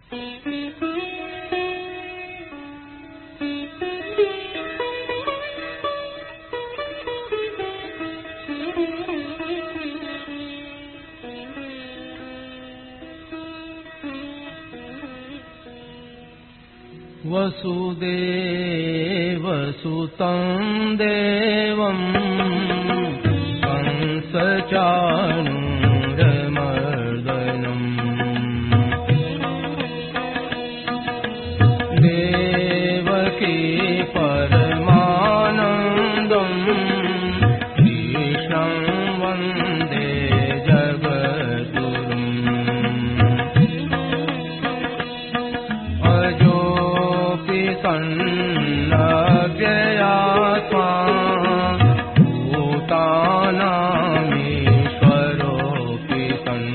वसुदेवसुतं देवं कंसचाणूरमर्दनम् देवकी परमानन्दं कृष्णं वन्दे जगद्गुरुम् सन्नव्ययात्मा भूतानामीश्वरोऽपि सन्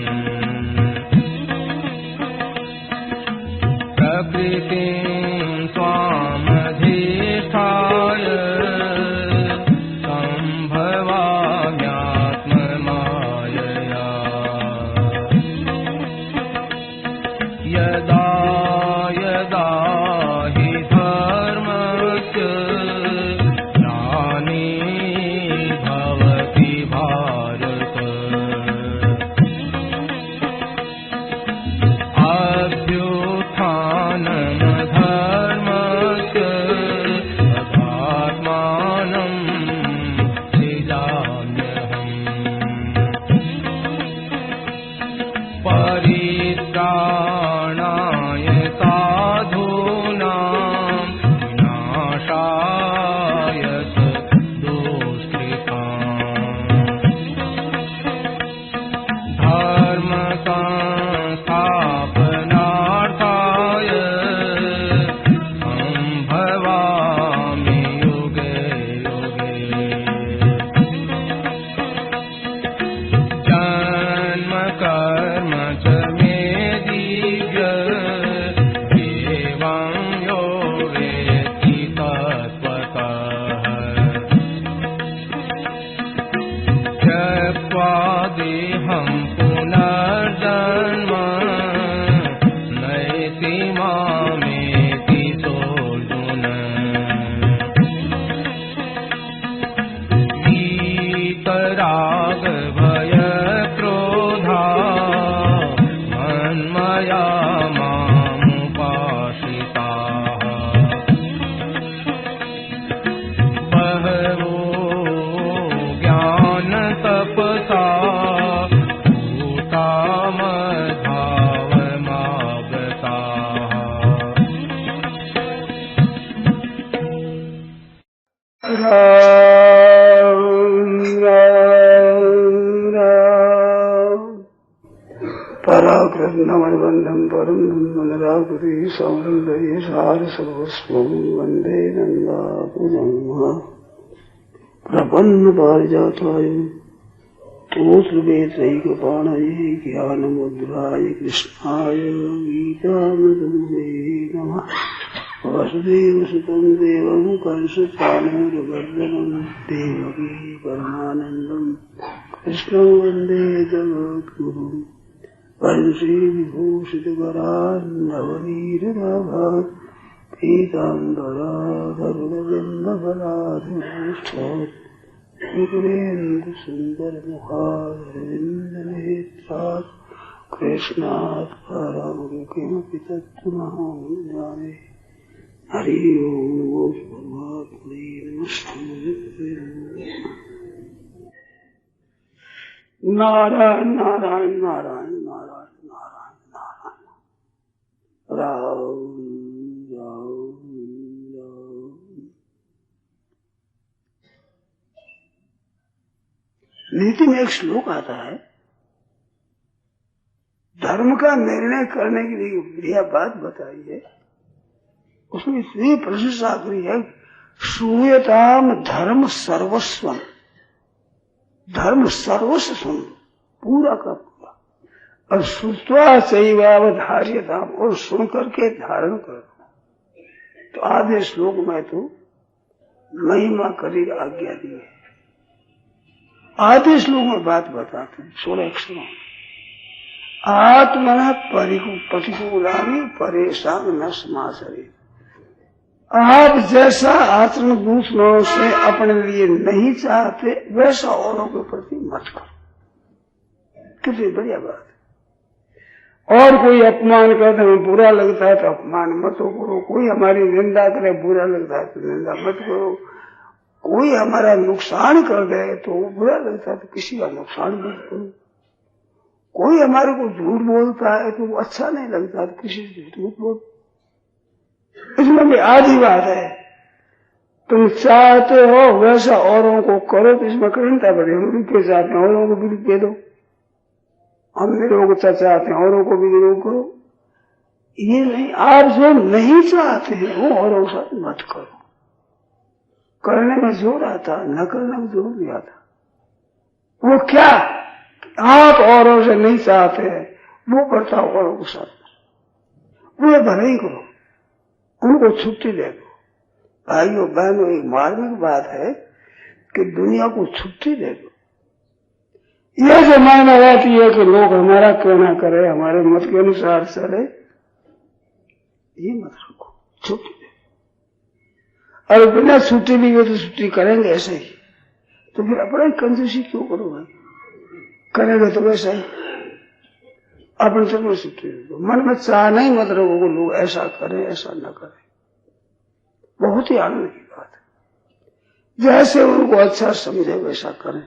प्रकृतिं स्वामधिष्ठाय सम्भवाम्यात्ममायया यदा यदा हि धर्मस्य ग्लानिर्भवति भारत अभ्युत्थानमधर्मस्य तदात्मानं सृजाम्यहम् परित्राणाय साधूनां विनाशाय दुष्कृताम् धर्म संस्थापनार्थाय सम्भवामि युगे युगे जन्म कर्म च मे दिव्य एवं यो वेत्ति तत्त्वतः त्यक्त्वा देहं पुनर्जन्म नैति मामेति सोऽर्जुन वीतराग भय क्रोधा मन्मया मामुपाश्रिताः बहवो ज्ञानतपसा भूता मद्भावमागताः पराकृष्णमनुबन्धं परं मनराकुति समृद्धये सारसर्वस्वं वन्दे नन्दाकुलं प्रपन्नपारिजाताय तोत्रवेत्रैकपाणये ज्ञानमुद्राय कृष्णाय गीतामृतमे नमः वासुदेवसुतं देवं कंसचाणूरमर्दनं देवकी परमानन्दं कृष्णं वन्दे जगद्गुरुम् वंशीविभूषितकरान्नवनीरदाभात् पीताम्बराधरुणवृन्दफलाधुष्ठात् मुकुरेन्दुसुन्दरमुखारविन्दनेत्रात् कृष्णात् परं किमपि तत्त्वमहं जाने हरि ओं नमो परमात्मने नमस्ते नारायण नारायण नारायण नारायण नारायण नारायण राम राम राम। नीति में एक श्लोक आता है, धर्म का निर्णय करने के लिए बढ़िया बात बताई है। उसमें इतनी प्रशंसा करी है, श्रूयताम धर्म सर्वस्वम, धर्म सर्वस्व सुन पूरा का पूरा, और श्रुत्वा चैवावधार्यताम, और सुन करके धारण कर। तो आधे श्लोक में तो महिमा करी आज्ञा दी है, आधे श्लोक में बात बताते हैं 16 अक्षरों। आत्मन प्रतिकूलानि परेशान न समाचरे। आप जैसा आचरण दूसरों से अपने लिए नहीं चाहते वैसा औरों के प्रति मत करो। कितनी बढ़िया बात है। और कोई अपमान करते हमें बुरा लगता है तो अपमान मत करो। कोई हमारी निंदा करे बुरा लगता है तो निंदा मत करो। कोई हमारा नुकसान कर दे तो वो बुरा लगता है तो किसी का नुकसान मत करो। कोई हमारे को झूठ बोलता है तो वो अच्छा नहीं लगता तो किसी से झूठ बोल। इसमें भी आधी बात है, तुम चाहते हो वैसा औरों को करो तो इसमें कठिनता बढ़े। हम रुपये चाहते हैं औरों को भी रुपये दो, हम निरोग चाहते हैं औरों को भी निरोग करो। ये नहीं, आप जो नहीं चाहते हैं वो औरों के साथ मत करो। करने में जोर आता, न करने में जोर नहीं आता। वो क्या आप औरों से नहीं चाहते हैं वो बर्ताव औरों के साथ, वो भले ही करो, उनको छुट्टी दे दो। भाइयों बहनों, एक मार्मिक बात है कि दुनिया को छुट्टी दे दो। यह जो मायना रहती है कि लोग हमारा कहना करे, हमारे मत के अनुसार चले, ये मत रखो, छुट्टी दे। और बिना छुट्टी लिए तो छुट्टी करेंगे ऐसे ही, तो फिर अपना कंजूसी क्यों करो भाई? करेंगे तो वैसा ही अपने तरफ में छुट्टी दे दो। मन में चाह नहीं मत रखो लोग ऐसा करें ऐसा न करें। बहुत ही आनंद की बात है, जैसे उनको अच्छा समझे वैसा करें।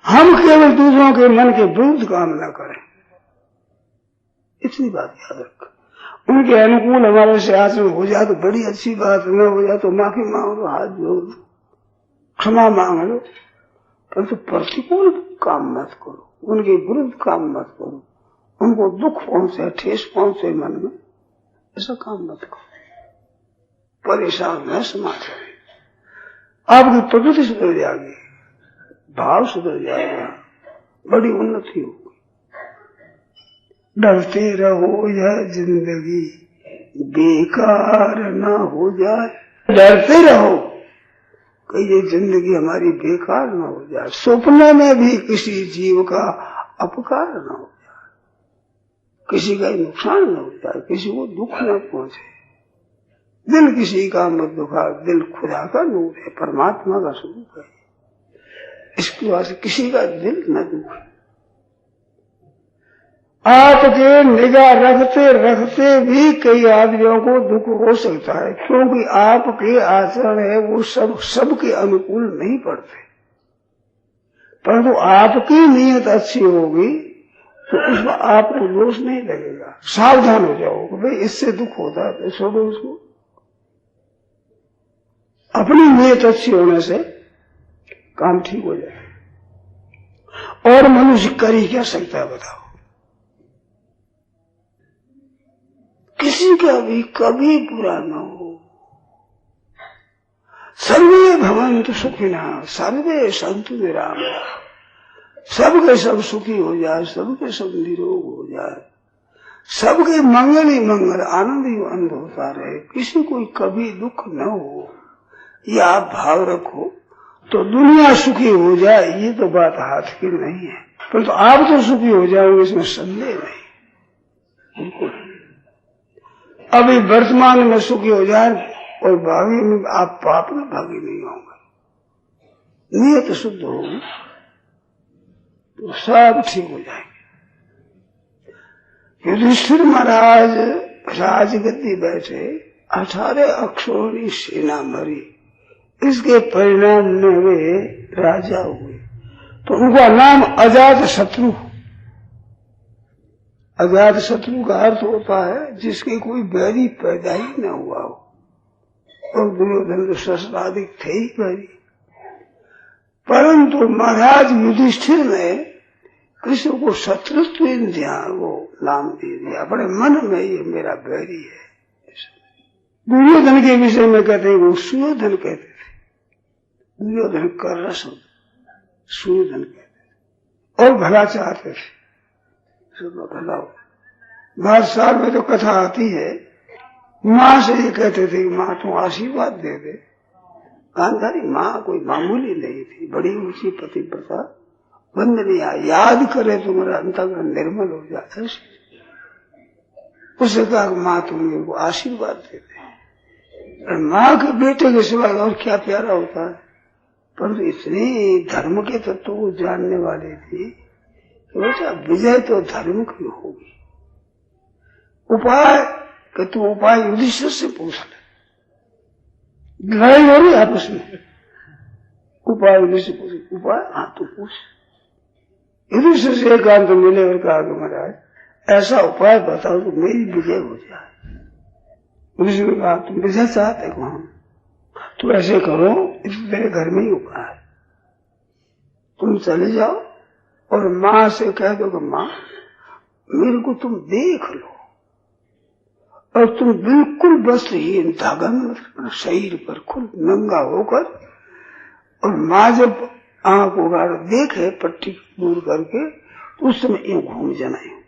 हम केवल दूसरों के मन के विरुद्ध काम न करें, इतनी बात याद रख। उनके अनुकूल हमारे से आचरण हो जाए तो बड़ी अच्छी बात, न हो जाए तो माफी मांग लो, हाथ जोड़ लो, क्षमा मांग लो, परंतु प्रतिकूल काम मत करो, उनके विरुद्ध काम मत करो, उनको दुख पहुंचे, ठेस पहुंचे मन में, ऐसा काम मत करो। परेशान न समाचार, आपकी प्रकृति सुधर जाएगी, भाव सुधर जाएगा, बड़ी उन्नति होगी। डरते रहो यह जिंदगी बेकार न हो जाए। डरते रहो कि ये जिंदगी हमारी बेकार न हो जाए, सपने में भी किसी जीव का अपकार न हो जाए, किसी का नुकसान न हो जाए, किसी को दुख न पहुंचे। दिल किसी का मत दुखा, दिल खुदा का नूर है, परमात्मा का स्वरूप है, इसकी वजह से किसी का दिल न दुखे। आपके निगाह रखते रखते भी कई आदमियों को दुख हो सकता है, क्योंकि आपके आचरण है वो सबके अनुकूल नहीं पड़ते। परंतु आपकी नीयत अच्छी होगी तो उसमें आपको दोष नहीं लगेगा। सावधान हो जाओ भाई इससे दुख होता है तो छोड़ो उसको। अपनी नीयत अच्छी होने से काम ठीक हो जाए। और मनुष्य कर ही क्या सकता है बताओ? किसी का भी कभी बुरा न हो। सर्वे भवन्तु सुखिनः सर्वे सन्तु निरामयाः। सबके सब सुखी हो जाए, सबके सब निरोग हो जाए, सबके मंगल ही मंगल, आनंद ही आनंद होता रहे, किसी को कभी दुख न हो, ये आप भाव रखो तो दुनिया सुखी हो जाए। ये तो बात हाथ की नहीं है, परंतु तो आप तो सुखी हो जाओगे इसमें संदेह नहीं, बिल्कुल। अभी वर्तमान में सुखी हो जाए और भावी में आप पाप में भागी नहीं होंगे। नियत शुद्ध होगी तो सब ठीक हो जाएंगे। युधिष्ठिर महाराज राजगद्दी बैठे, 18 अक्षरों की सेना मरी, इसके परिणाम में वे राजा हुए। तो उनका नाम अजात शत्रु। अजात शत्रु का अर्थ होता है जिसके कोई बैरी पैदा ही न हुआ हो, और दुर्योधन तो सहस्राधिक थे ही बैरी। परंतु महाराज युधिष्ठिर ने कृष्ण को शत्रुत्व वो नाम दे दिया, अपने मन में ये मेरा बैरी है। दुर्योधन के विषय में कहते हैं वो सुयोधन कहते थे, दुर्योधन कर रस सुयोधन कहते थे, और भला चाहते थे, भला हो। बादशाह में तो कथा आती है, माँ से ये कहते थे माँ तू आशीर्वाद दे दे। गांधारी माँ कोई मामूली नहीं थी, बड़ी ऊंची पतिव्रता, बंद नहीं आया, याद करे तो मेरा अंतःकरण निर्मल हो जाता है। उसने कहा माँ तुम मेरे को आशीर्वाद देते हैं। माँ के बेटे के सिवाय और क्या प्यारा होता है। परंतु इतने धर्म के तत्व को जानने वाले थे कि बेटा विजय तो धर्म की होगी। उपाय कि तू उपाय युधिष्ठिर से पूछ ले, लड़ाई हो रही आपस में, उपाय युधिष्ठिर पूछ, उपाय हाँ तू पूछ। युधिष्ठिर से एकांत तो मिले और कहा कि महाराज ऐसा उपाय बताओ तो मेरी विजय हो जाए। युधिष्ठिर ने कहा तुम विजय चाहते हो, तो ऐसे करो, इस मेरे घर में ही उपाय है, तुम चले जाओ और माँ से कह दो कि माँ मेरे को तुम देख लो और तुम बिल्कुल वस्त्रहीन, धागा में मतलब शरीर पर खुद नंगा होकर, और माँ जब आंख उगाड़ देखे पट्टी दूर करके तो उस समय यूं घूम जाना है।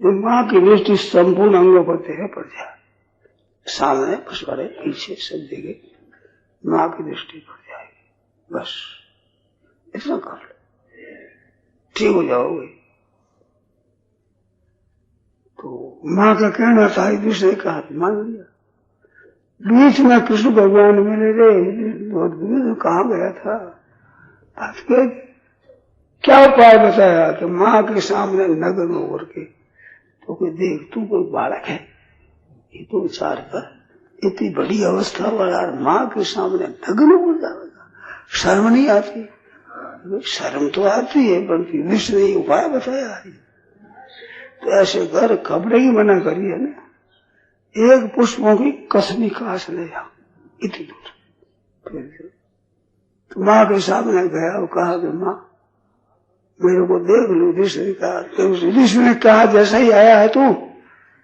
जब माँ की दृष्टि संपूर्ण अंगों पर तेरे पड़ जाए, सामने पछवाड़े पीछे सब जगह माँ की दृष्टि पड़ जाएगी, बस इतना कर लो, ठीक हो जाओगे। तो माँ का कहना था, दूसरे का हाथ मान लिया। बीच में कृष्ण भगवान मिले रे, कहाँ गया था, क्या उपाय बताया कि माँ के सामने नग्न होकर के, तो कोई देख तू कोई बालक है, ये तो विचार कर, इतनी बड़ी अवस्था वाला माँ के सामने नग्न हो जाएगा, शर्म नहीं आती? शर्म तो आती है, परंतु विष्णु ने उपाय बताया है। तो ऐसे कर, कपड़े ही मना करिए ना, एक पुष्पों की कसमी काश ले जाओ इतनी दूर। फिर तो माँ के सामने गया और कहा कि माँ मेरे को देख लो। युधिष्ठिर ने कहा जैसा ही आया है तू,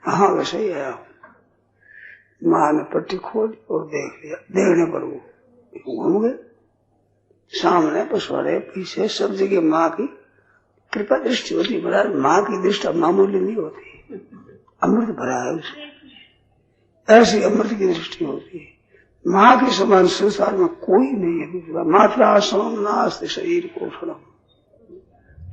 हाँ वैसा ही आया हूं। माँ ने पट्टी खोली और देख लिया, देखने पर वो घूम गए, सामने पछवाड़े पीछे सब जगह माँ की कृपा दृष्टि होती। बड़ा माँ की दृष्टि मामूली नहीं होती, अमृत भरा है उसमें, ऐसी अमृत की दृष्टि होती है। माँ के समान संसार में कोई नहीं है दूसरा। मात्रा समम नास्ति शरीर को उठना।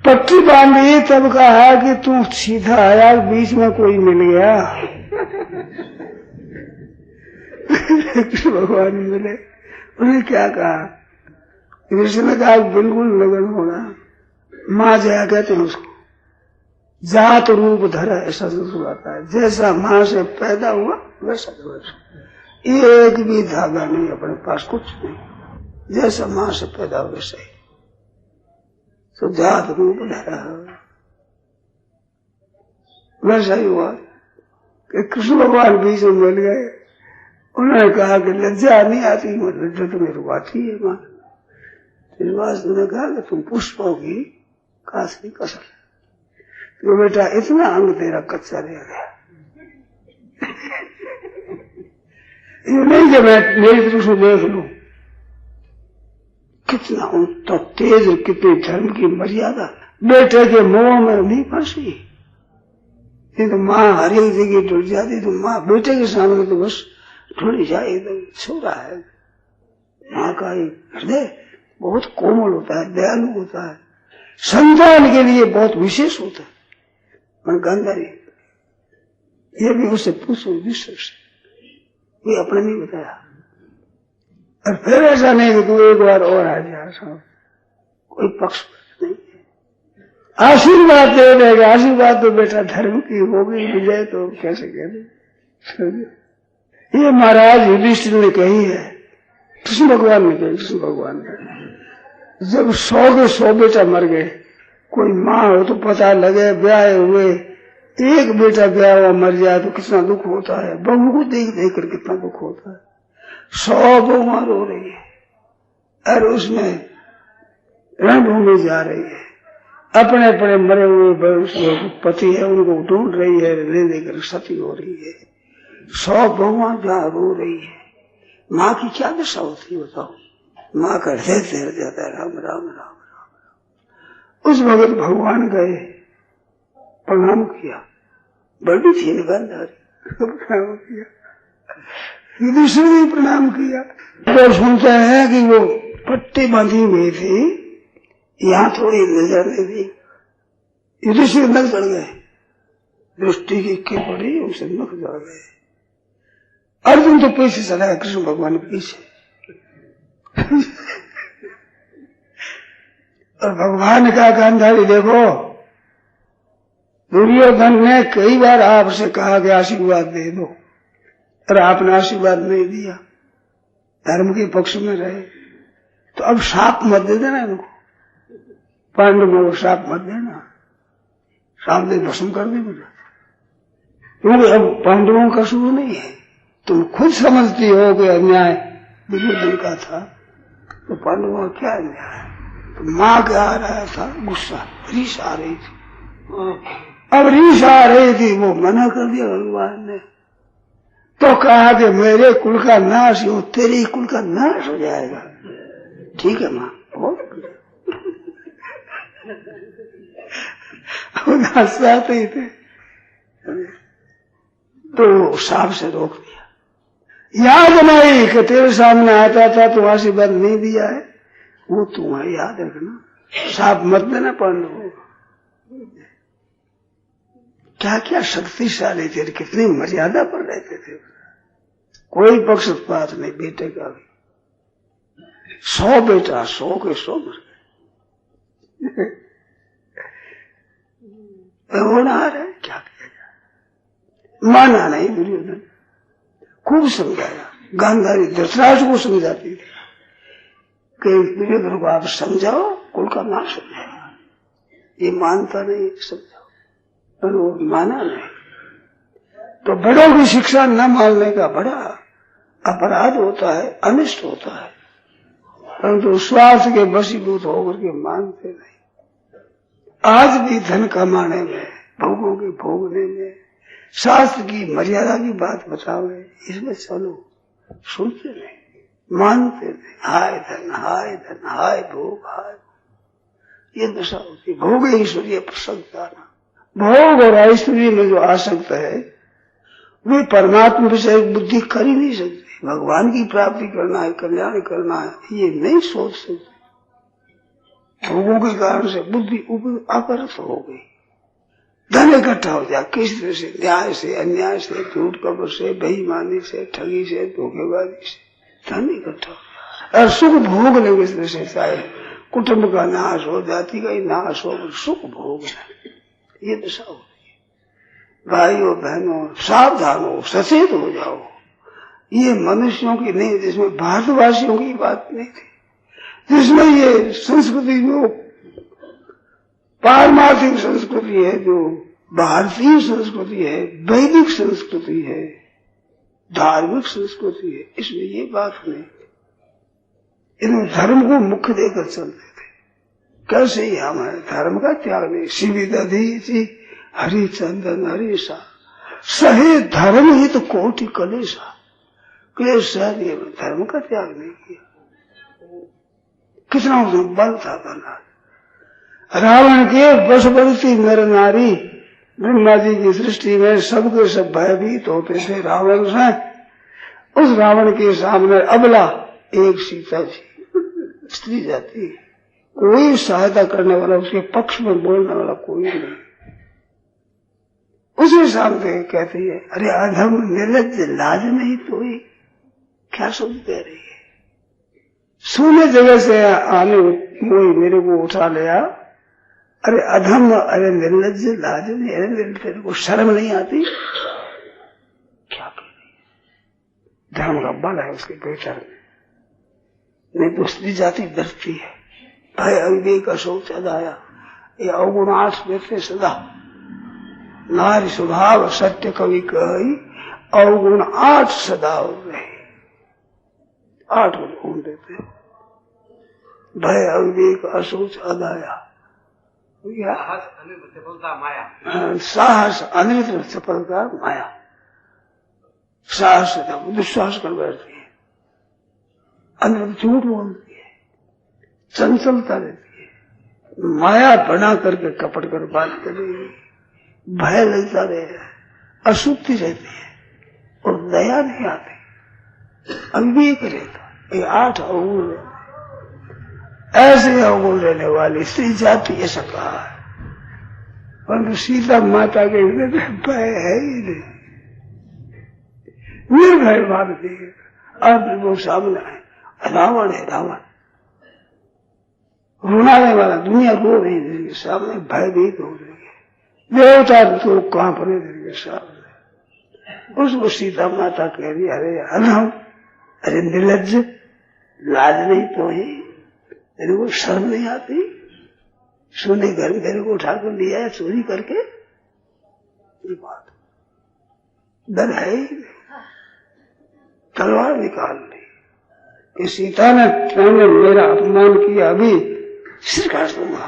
पट्टी बांधी तब कहा कि तू सीधा आया, बीच में कोई मिल गया। कृष्ण भगवान मिले, उन्हें क्या कहा, कृष्ण ने कहा बिल्कुल लगन होना। माँ जया कहते हैं उसको, जात रूप धरा, ऐसा जरूर आता है। जैसा माँ से पैदा हुआ वैसा वैसा, एक भी धागा नहीं अपने पास, कुछ नहीं, जैसा माँ से पैदा हुआ वैसा ही। तो जात रूप धरा वैसा ही हुआ कि कृष्ण भगवान बीच में मिल गए। उन्होंने कहा कि लज्जा नहीं आती, लज्जा तो मेरे को आती है माँ। ने कहा कि तुम पुष्पों की कासनी कसर, तो बेटा इतना अंग तेरा कच्चा रह गया। ये नहीं कि मैं मेरी तरफ से देख लू, कितना तो तेज, कितनी धर्म की मर्यादा, बेटे के मोह में नहीं फंसी। ये तो माँ हर एक जगह जुड़ जाती, तो माँ बेटे के सामने तो बस ढूंढी जाए, तो छोड़ा है। माँ का हृदय बहुत कोमल होता है, दयालु होता है, संतान के लिए बहुत विशेष होता है। मन गांधारी ये भी उससे पूछो विश्व से, ये अपने नहीं बताया। और फिर ऐसा नहीं कि तू एक बार और आ जा, कोई पक्ष नहीं है। आशीर्वाद दे देगा, आशीर्वाद तो बेटा धर्म की होगी, विजय तो कैसे कह। ये महाराज युधिष्ठिर ने कही है, कृष्ण भगवान ने कही। कृष्ण भगवान ने जब 100 के 100 बेटा मर गए, कोई माँ हो तो पता लगे, ब्याह हुए, एक बेटा ब्याह हुआ मर जाए तो कितना दुख होता है। बहू को देख देख कर कितना दुख होता है। 100 बहुआ रो रही है और उसमें रणभूमि जा रही है, अपने अपने मरे हुए पति है उनको ढूंढ रही है, ले लेकर सती हो रही है। 100 बहुआ जहाँ रो रही है, माँ की क्या दशा होती है बताओ। माँ का हृदय तैर जाता है, राम राम राम राम। उस भगत भगवान गए, प्रणाम किया, बड़ी थी गांधारी, प्रणाम किया, युधिष्ठिर ने प्रणाम किया। तो सुनते हैं कि वो पट्टी बांधी हुई थी, यहाँ थोड़ी नजर नहीं दी, युधिष्ठिर नख चढ़ गए, दृष्टि की पड़ी उसे नख चढ़ गए। अर्जुन तो पीछे चला गया, कृष्ण भगवान के पीछे। और भगवान का गांधारी देखो, दुर्योधन ने कई बार आपसे कहा कि आशीर्वाद दे दो, और आपने आशीर्वाद नहीं दिया, धर्म के पक्ष में रहे। तो अब शाप मत दे देना इनको, पांडवों को शाप मत देना, शाप दे भस्म कर दे मुझे, क्योंकि अब पांडवों का शुरू नहीं है। तुम खुद समझती हो कि अन्याय दुर्योधन का था, तो पांडवों का क्या अन्याय? तो माँ क्या आ रहा था, गुस्सा, रीस आ रही थी। अब रीस आ रही थी, वो मना कर दिया भगवान ने। तो कहा कि मेरे कुल का नाश हो, तेरे कुल का नाश हो जाएगा। ठीक है माँ, हंसाते ही थे। तो साहब से रोक दिया। याद नहीं कि तेरे सामने आता था तो आशीर्वाद नहीं दिया है, वो तुम्हें याद रखना, साफ मत देना पांडवों। क्या क्या शक्तिशाली थे, कितनी मर्यादा पर रहते थे, कोई पक्षपात नहीं। बेटे का भी 100 बेटा, 100 के 100 मर गए। होनहार है, क्या किया जाए। माना नहीं दुर्योधन, खूब समझाया। गांधारी धृतराष्ट्र को समझाती थी कि दुर्योधन को आप समझाओ, कुल का नाश हो जाएगा। ये मानता नहीं, समझाओ, पर वो माना नहीं। तो बड़ों की शिक्षा न मानने का बड़ा अपराध होता है, अनिष्ट होता है, परंतु स्वार्थ के वशीभूत होकर के मानते नहीं। आज भी धन कमाने में, भोगों के भोगने में, शास्त्र की मर्यादा की बात बताओगे, इसमें चलो, सुनते नहीं, मानते नहीं। हाय धन, हाय धन, हाय भोग, हाय ये दशा होती है। भोग ऐश्वर्य प्रसन्नता, भोग और ऐश्वर्य में जो आसक्त है वे परमात्मा विषय बुद्धि कर ही नहीं सकती। भगवान की प्राप्ति करना है, कल्याण करना है, ये नहीं सोच सकते। भोगों के कारण से बुद्धि अपरत हो गई। धन इकट्ठा हो जाए, किस तरह से, न्याय से, अन्याय से, झूठ कपट से, बेईमानी से, ठगी से, धोखेबाजी से धन इकट्ठा हो जाए। और सुख भोग ले इस तरह से, चाहे कुटुंब का नाश हो, जाति का ही नाश हो, सुख भोग ये दशा होती है। भाइयों बहनों सावधान हो, सचेत हो जाओ। ये मनुष्यों की नहीं, जिसमें भारतवासियों की बात नहीं थी, जिसमें ये संस्कृति जो पारमार्थिक संस्कृति है, जो भारतीय संस्कृति है, वैदिक संस्कृति है, धार्मिक संस्कृति है, इसमें ये बात नहीं। इन्हें धर्म को मुख्य देकर चलते थे। कैसे ही हम है, धर्म का त्याग नहीं। शिवी दधी हरिचंदन हरीसा सहे धर्म ही तो कोटि कलेसा, क्लेश सहदिए, धर्म का त्याग नहीं किया। कितना उसमें बल था बना। रावण के वशवर्ती नर नारी ब्रह्मा जी की सृष्टि में सबके सब भयभीत होते थे रावण से। उस रावण के सामने अबला एक सीता जी स्त्री जाती, कोई सहायता करने वाला, उसके पक्ष में बोलने वाला कोई नहीं। उसे सामने कहती है, अरे अधम निर्लज्ज लाज नहीं तो ही क्या शब्द कह रही है। सोने जगह से आने वही मेरे को उठा लिया। अरे अधम, अरे निर्लज्ज लाज नहीं, अरे तेरे को शर्म नहीं आती, क्या कह रही है। धर्म का बल है उसके भीतर में, नहीं तो स्त्री जाति डरती है। भय अविवेक अशोक सदाया, ये अवगुण 8 देते सदा। नारी स्वभाव सत्य कवि कही, अवगुण 8 सदा हो गए। 8 गुण देते, भय अविवेक अशोच अदाया, साहस अनिर्वृत्त सफलता माया। साहस दुस्साहस कर बैठती है, अनिर्वृत्त झूठ बोलती है, चंचलता रहती है, माया बना करके कपट कर बात करेगी, भय लगता रहे, अशुद्धि रहती है और दया नहीं आती, अविवेक रहता। ये 8 अवगुण रहते। ऐसे अवगुण रहने वाली स्त्री जाति ऐसा कहा है। परंतु सीता माता के हृदय में भय है ही नहीं, निर्भय भारती है। अब वो सामने है, रावण है, रावण रुलाने वाला, दुनिया रो रही है सामने, भयभीत हो रही है, देवता तो कांप रहे सामने। उसको सीता माता कह रही, अरे अनहम, अरे निर्लज्ज, लाज नहीं तो ही, तेरे को शर्म नहीं आती? सोने घर में मेरे को उठा कर लिया है चोरी करके? ये बात डर है ही नहीं। तलवार निकाल ली कि सीता ने तुमने मेरा अपमान किया, अभी सिर काट दूंगा।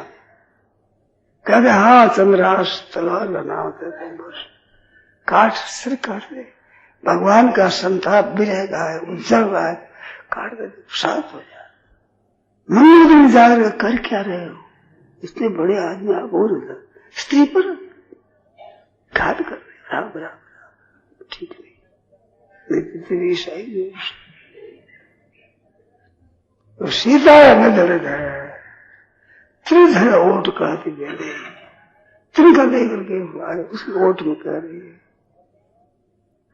कहते हाँ चंद्रास, तलवार का नाम होता है, बस काट, सिर काट दे। भगवान का संताप भी रहेगा है, उज्जल रहा है, काट दे, शांत हो जाए। मन में जाकर कर क्या रहे हो? इतने बड़े आदमी आप और स्त्री पर घात कर रहे, राम राम, ठीक नहीं, तेरी ईसाई तो सीता में दर्द है। त्रिधर ओट कहती बेले, तिनका लेकर के उसकी ओट में कह रही है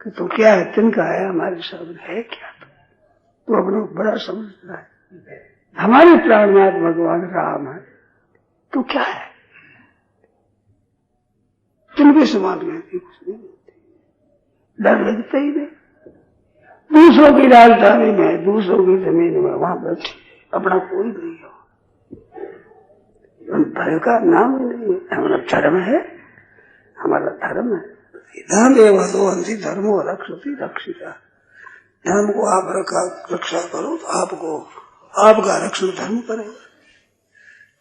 कि तू क्या है? तिनका है हमारे सामने है क्या? तू अपने बड़ा समझता है, हमारे प्राणनाथ भगवान राम है, तू क्या है? तिनके समान रहती, कुछ नहीं रहती, डर लगता ही नहीं। दूसरों की राजधानी में, दूसरों की जमीन में वहां बैठी, अपना कोई नहीं हो, भय का नाम ही नहीं है। हमारा धर्म है, हमारा धर्म है। धर्म एवं धर्मो रक्षति रक्षिता, धर्म को आप रक्षा करो तो आपको आपका रक्षण धर्म करेगा।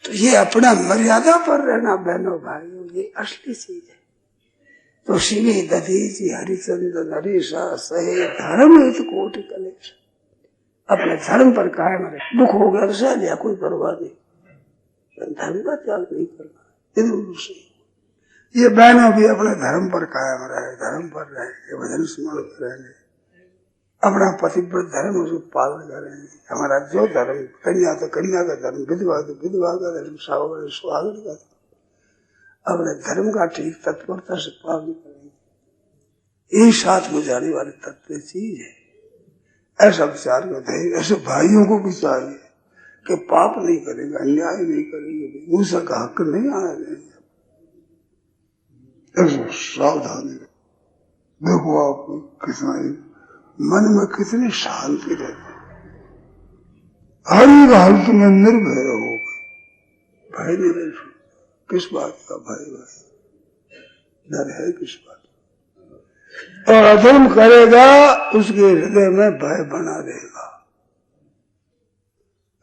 तो ये अपना मर्यादा पर रहना बहनों भाइयों, ये असली चीज है। तो शिवी दधीची हरिचंद्र नरेशा सहे धर्म हित कोटि कलेश, अपने धर्म पर कायम रहे। दुख हो गया तो सह लिया, कोई परवाह नहीं, धर्म का त्याग नहीं करना। इधर से ये बहनों भी अपने धर्म पर कायम रहे, धर्म पर रहेंगे, भजन स्मरण करेंगे, अपना पतिव्रत धर्म उसको पालन करेंगे। हमारा जो धर्म, कन्या तो कन्या का धर्म, विधवा तो विधवा का धर्म, सावगण सुहागन का धर्म, अपने धर्म का ठीक तत्परता से पालन करेंगे। यही साथ में जाने वाली तत्व चीज है। ऐसा विचार करते हैं, ऐसे भाइयों को भी चाहिए कि पाप नहीं करेगा, अन्याय नहीं करेंगे, दूसरा का हक नहीं आना देंगे। ऐसा सावधानी। देखो आप कितना मन में कितनी शांति रहती, हर एक हालत में निर्भय हो गए। भय नहीं रह, किस बात का भय? भाई डर है किस बात? और अधर्म करेगा उसके हृदय में भय बना रहेगा।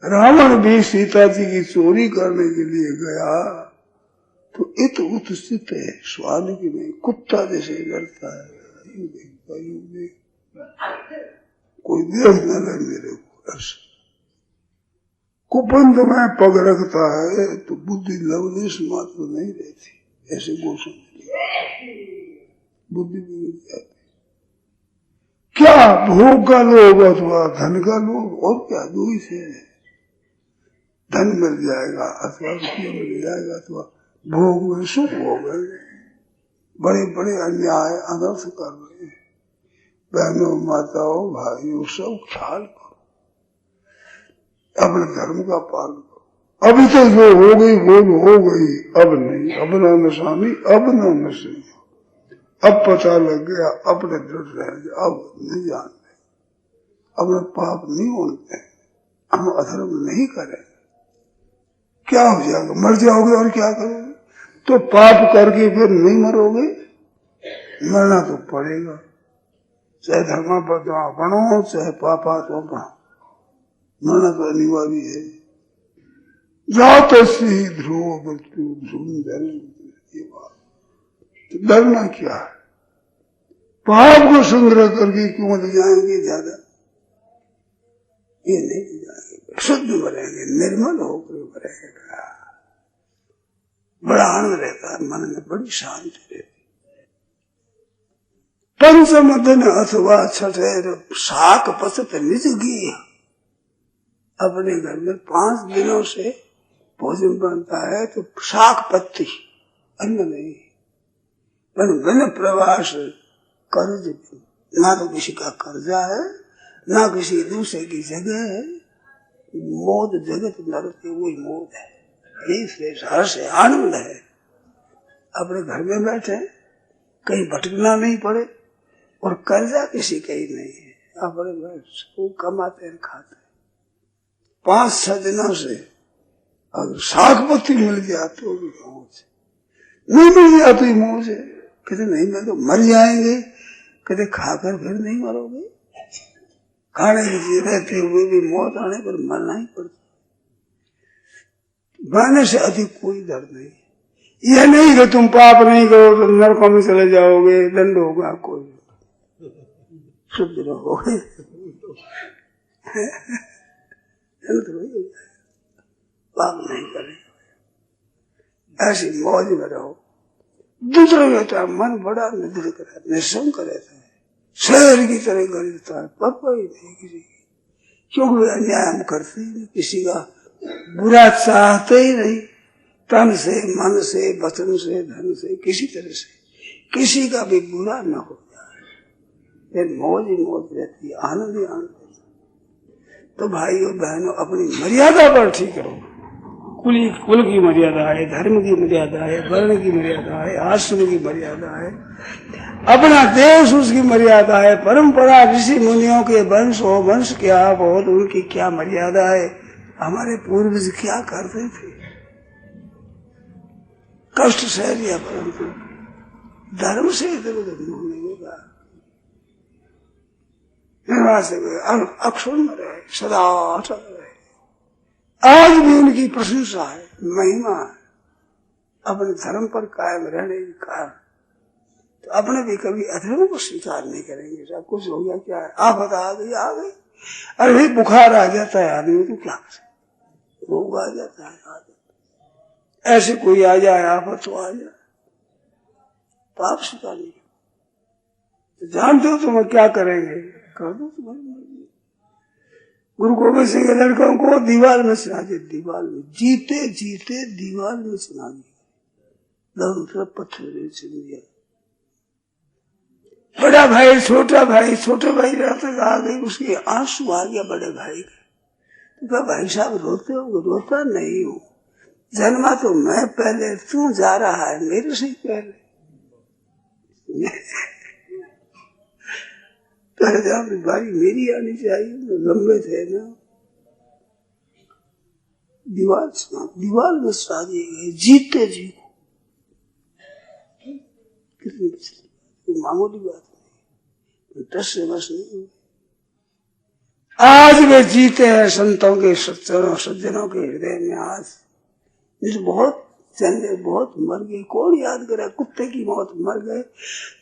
रावण भी सीता जी की चोरी करने के लिए गया तो इत उत स्थित है, श्वान की नहीं, कुत्ता जैसे डरता है। कोई देख न ले मेरे को, ऐसे कुपंथ में पग रखता है तो बुद्धि लवलेश मात्र नहीं रहती, ऐसे गोषण बुद्धि बिगड़ जाती। क्या भोग का लोभ अथवा धन का लोभ, और क्या? दो ही से धन मिल जाएगा अथवा रुपया मिल जाएगा अथवा भोग में सुख हो गए। बड़े बड़े अन्याय अनर्थ कर रहे हैं। बहनों माताओं भाइयों सब ख्याल करो, अपने धर्म का पालन करो। अभी तो जो हो गई वो हो गई, अब नहीं, अब न नशानी, अब न नशे, अब पता लग गया, अपने दृढ़ रह गए, अब नहीं जानते, अपने पाप नहीं होते, हम अधर्म नहीं करेंगे। क्या हो जाएगा? मर जाओगे और क्या करोगे? तो पाप करके फिर नहीं मरोगे, मरना तो पड़ेगा, चाहे धर्मा पर बनो चाहे पापा तो बनो, मरना तो अनिवार्य है। जात से ध्रुव मृत्यु ध्रुव, ये बात तो डरना क्या है? पाप को संग्रह करके क्यों ले जाएंगे ज्यादा? ये नहीं जाएंगे, शुद्ध मरेंगे, निर्मल होकर मरेगा। बड़ा आनंद रहता है, मन में बड़ी शांति रहती। पंचम दिन अथवा छठे शाक पसत निज गी, अपने घर में 5 दिनों से भोजन बनता है तो शाक पत्ती, अन्न नहीं। पर बिन प्रवास कर्ज, ना तो किसी का कर्जा है, ना किसी दूसरे की जगह है। मोद जगत नरते वही मोद है, यही श्रेष्ठ हर्ष है, आनंद है। अपने घर में बैठे, कहीं भटकना नहीं पड़े और कर्जा किसी का ही नहीं है। अपने खूब कमाते हैं, खाते हैं। 5-6 दिनों से अगर सागपत्ती मिल गया तो भी मौज, नहीं मिल गया तो ही मौज है। कहते नहीं मैं तो मर जाएंगे। कहते खाकर फिर नहीं मरोगे, खाने की चीज रहते हुए भी मौत आने पर मरना ही पड़ता। मरने से अधिक कोई डर नहीं। यह नहीं कि तुम पाप नहीं करो तो नरकों में चले जाओगे, दंड होगा, कोई शुद्ध रहोगे, पाप नहीं करेंगे, ऐसी मौज में रहो। दूसरा कहता है मन बड़ा निधड़क रहता है, निशंक रहता है, शहर की तरह गरीबता है, परवाह ही नहीं किसी की, क्योंकि वे अन्याय हम करते ही नहीं, किसी का बुरा चाहते ही नहीं। तन से, मन से, वचन से, धन से, किसी तरह से किसी का भी बुरा न हो जाए, मौज ही मौज रहती है, आनंद ही आनंद रहता है। तो भाइयों बहनों, अपनी मर्यादा पर ठीक करो। कुल की मर्यादा है, धर्म की मर्यादा है, वर्ण की मर्यादा है, आश्रम की मर्यादा है, अपना देश उसकी मर्यादा है, परंपरा ऋषि मुनियों के वंश हो, वंश क्या हो तो उनकी क्या मर्यादा है, हमारे पूर्वज क्या करते थे, कष्ट सह लिया, परंतु धर्म से इधर उधर नहीं होगा। अक्षुण में रहे, सदा अटल रहे। आज भी उनकी प्रशंसा है, महिमा है, अपने धर्म पर कायम रहने के कारण। तो अपने भी कभी अधर्म को स्वीकार नहीं करेंगे। सब कुछ हो गया, क्या है, आफत आ गई, आ गई। अरे भाई बुखार आ जाता है आदमी तो क्या करे, रोग आ जाता है, ऐसे कोई आ जाए आफत तो आ जाए, पाप स्वीकार नहीं तो जानते हो तुम क्या करेंगे, कर दो तुम्हारी मर्जी। गुरु गोविंद सिंह के लड़कों को दीवार में सुना दिया, दीवार में जीते जीते दीवार में सुना दिया, दोनों तरफ पत्थर सुन दिया। बड़ा भाई छोटे भाई रात तक आ गई, उसके आंसू आ गया बड़े भाई का। तो क्या भाई साहब रोते हो? रोता नहीं हूँ, जन्मा तो मैं पहले, तू जा रहा है मेरे से पहले। बारी मेरी आनी चाहिए, लंबे थे ना। दीवार में सुना दिए गए, जीते जी को। कितनी मामूली बात नहीं, टस से बस नहीं हुई। आज वे जीते हैं संतों के, सज्जनों के हृदय में। आज बहुत चंदे बहुत मर गए, कौन याद करे? कुत्ते की मौत मर गए,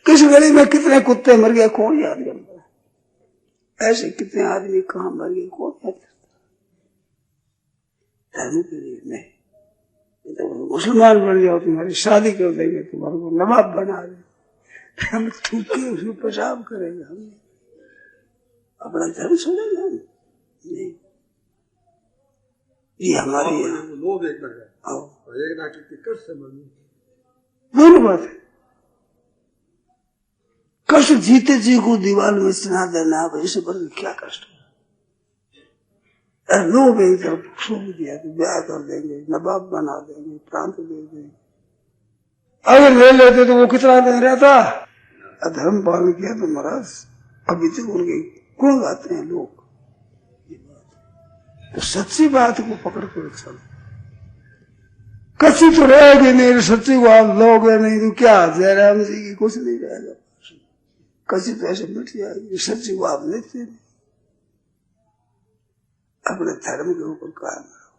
किस गली में कितने कुत्ते मर गए, कौन याद करता? ऐसे कितने आदमी कहाँ मर गए, कौन याद करता? धर्म के लिए नहीं। तो मुसलमान बन जाओ, तुम्हारी शादी कर देंगे, तुम्हारे को नवाब बना देंगे, हम थूके उसमें पेशाब करेंगे, हम अपना धर्म छोड़ेंगे नहीं। ये हमारी लोग एक दोनों बात है। कष्ट जीते जी को दीवार में सुना देना, इससे बढ़ क्या कष्ट है? लोग एक तरफ सूख दिया तो ब्याह कर देंगे, नवाब बना देंगे, प्रांत दे देंगे। अगर ले लेते तो वो कितना दिन रहता? अधर्म पालन किया तो महाराज अभी तक उनके गुण गाते हैं लोग। तो सच्ची बात को पकड़ कर चलो, कच्ची तो रहेगी नहीं, सच्ची को आप लोगे नहीं तो क्या जयराम जी की कुछ नहीं रहेगा, कच्ची तो ऐसे मिट जाएगी, सच्ची को आप लेते नहीं। अपने धर्म के ऊपर कायम रहो,